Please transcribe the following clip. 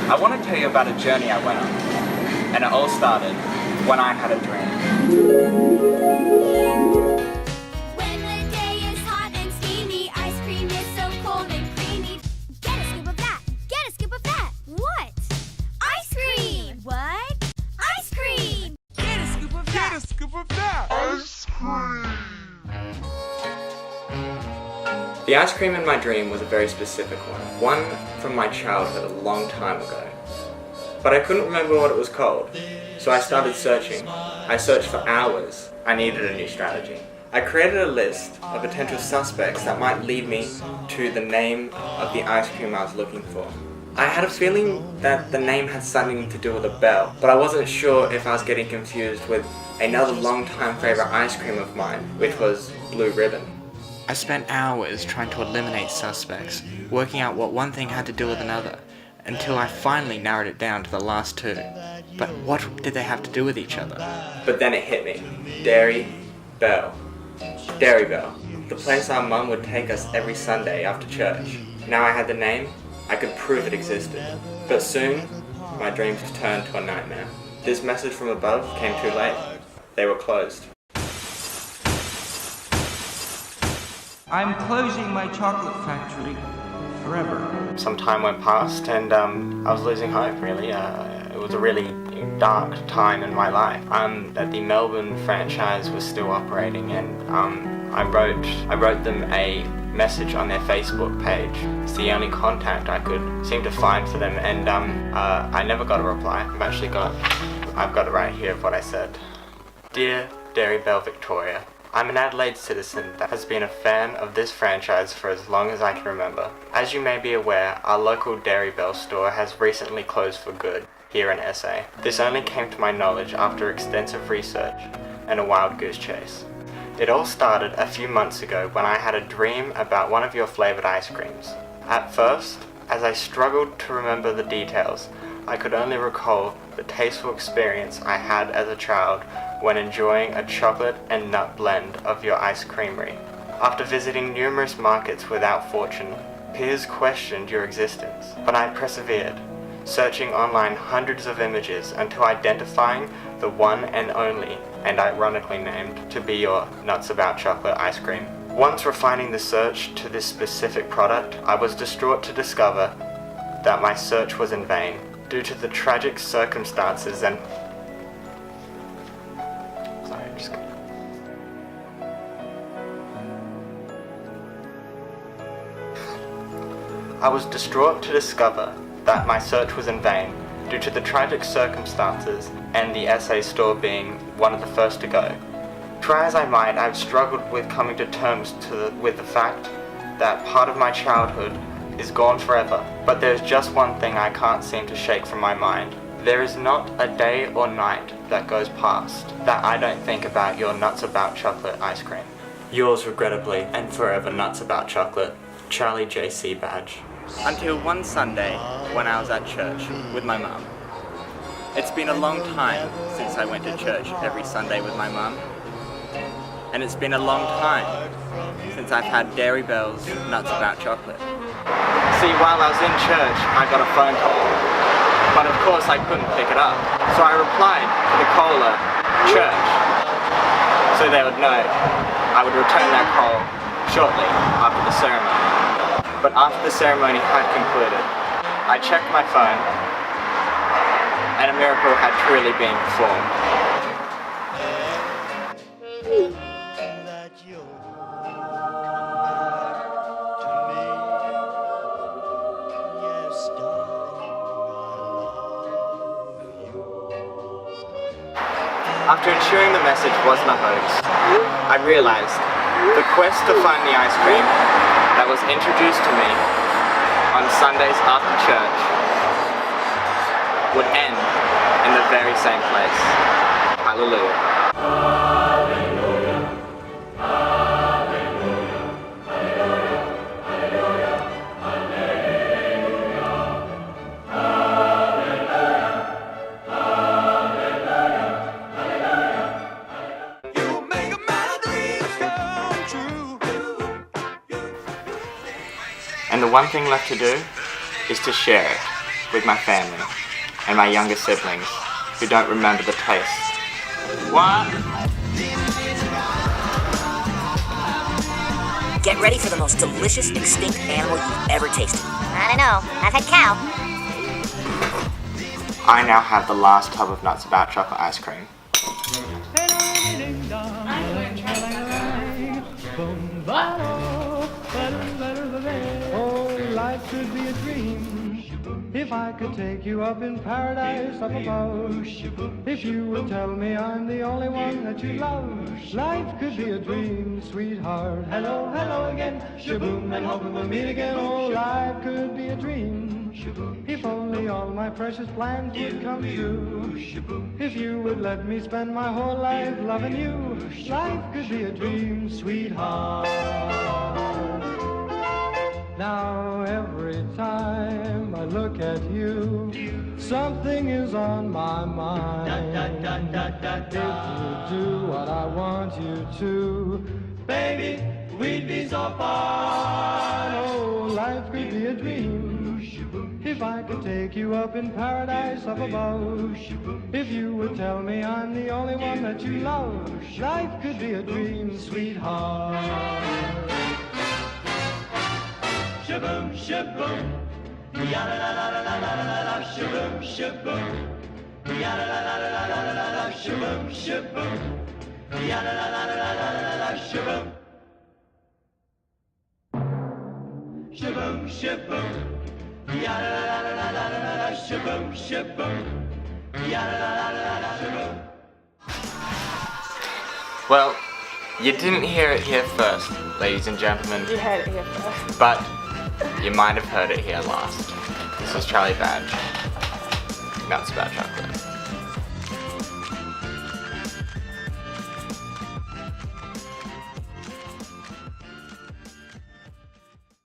I want to tell you about a journey I went on, and it all started when I had a dream. When the day is hot and steamy, ice cream is so cold and creamy. Get a scoop of that, get a scoop of that. What? Ice cream! What? Ice cream! Get a scoop of that! Get a scoop of that! Ice cream! The ice cream in my dream was a very specific one from my childhood a long time ago. But I couldn't remember what it was called, so I started searching. I searched for hours. I needed a new strategy. I created a list of potential suspects that might lead me to the name of the ice cream I was looking for. I had a feeling that the name had something to do with a bell, but I wasn't sure if I was getting confused with another long-time favorite ice cream of mine, which was Blue Ribbon. I spent hours trying to eliminate suspects, working out what one thing had to do with another, until I finally narrowed it down to the last two. But what did they have to do with each other? But then it hit me. Dairy Bell. Dairy Bell. The place our mum would take us every Sunday after church. Now I had the name, I could prove it existed. But soon, my dreams turned to a nightmare. This message from above came too late. They were closed. I'm closing my chocolate factory forever. Some time went past and I was losing hope, really. It was a really dark time in my life. That the Melbourne franchise was still operating, and I wrote them a message on their Facebook page. It's the only contact I could seem to find for them, and I never got a reply. I've got it right here of what I said. Dear Dairy Bell Victoria, I'm an Adelaide citizen that has been a fan of this franchise for as long as I can remember. As you may be aware, our local Dairy Bell store has recently closed for good here in SA. This only came to my knowledge after extensive research and a wild goose chase. It all started a few months ago when I had a dream about one of your flavoured ice creams. At first, as I struggled to remember the details, I could only recall the tasteful experience I had as a child when enjoying a chocolate and nut blend of your ice creamery. After visiting numerous markets without fortune, peers questioned your existence, but I persevered, searching online hundreds of images until identifying the one and only, and ironically named, to be your Nuts About Chocolate ice cream. Once refining the search to this specific product, I was distraught to discover that my search was in vain, due to the tragic circumstances and... I was distraught to discover that my search was in vain due to the tragic circumstances and the SA store being one of the first to go. Try as I might, I've struggled with coming to terms with the fact that part of my childhood is gone forever, but there's just one thing I can't seem to shake from my mind. There is not a day or night that goes past that I don't think about your Nuts About Chocolate ice cream. Yours regrettably and forever, Nuts About Chocolate, Charlie J.C. Badge. Until one Sunday when I was at church with my mum. It's been a long time since I went to church every Sunday with my mum. And it's been a long time since I've had Dairy Bell's Nuts About Chocolate. See, while I was in church, I got a phone call. But of course I couldn't pick it up. So I replied to the caller, church, so they would know I would return that call shortly after the ceremony. But after the ceremony had concluded, I checked my phone, and a miracle had truly been performed. After ensuring the message wasn't a hoax, I realized the quest to find the ice cream that was introduced to me on Sundays after church would end in the very same place. Hallelujah. And the one thing left to do is to share it. with my family and my younger siblings who don't remember the taste. What? Get ready for the most delicious extinct animal you've ever tasted. I don't know. I've had cow. I now have the last tub of Nuts About Chocolate ice cream. Oh, life could be a dream if I could take you up in paradise up above. If you would tell me I'm the only one that you love. Life could be a dream, sweetheart. Hello, hello again. Shaboom, and hoping we'll meet again. Oh, life could be a dream if only all my precious plans would come true. If you would let me spend my whole life loving you. Life could be a dream, sweetheart. Now every time I look at you, something is on my mind. If you do what I want you to, baby, we'd be so fine. Oh, life could be a dream if I could take you up in paradise up above. If you would tell me I'm the only one that you love. Life could be a dream, sweetheart. Shaboom, shaboom, ya-la-la-la-la-la-la-la, shaboom, shaboom, ya-la-la-la-la-la-la-la, shaboom, shaboom, ya-la-la-la-la-la-la-la, shaboom, shaboom, shaboom, ya-la-la-la-la-la-la-la, shaboom, shaboom, ya-la-la-la-la-la, shaboom. Well, you didn't hear it here first, ladies and gentlemen. You heard it here first. But you might have heard it here last. This is Charlie Badge. Nuts About Chocolate.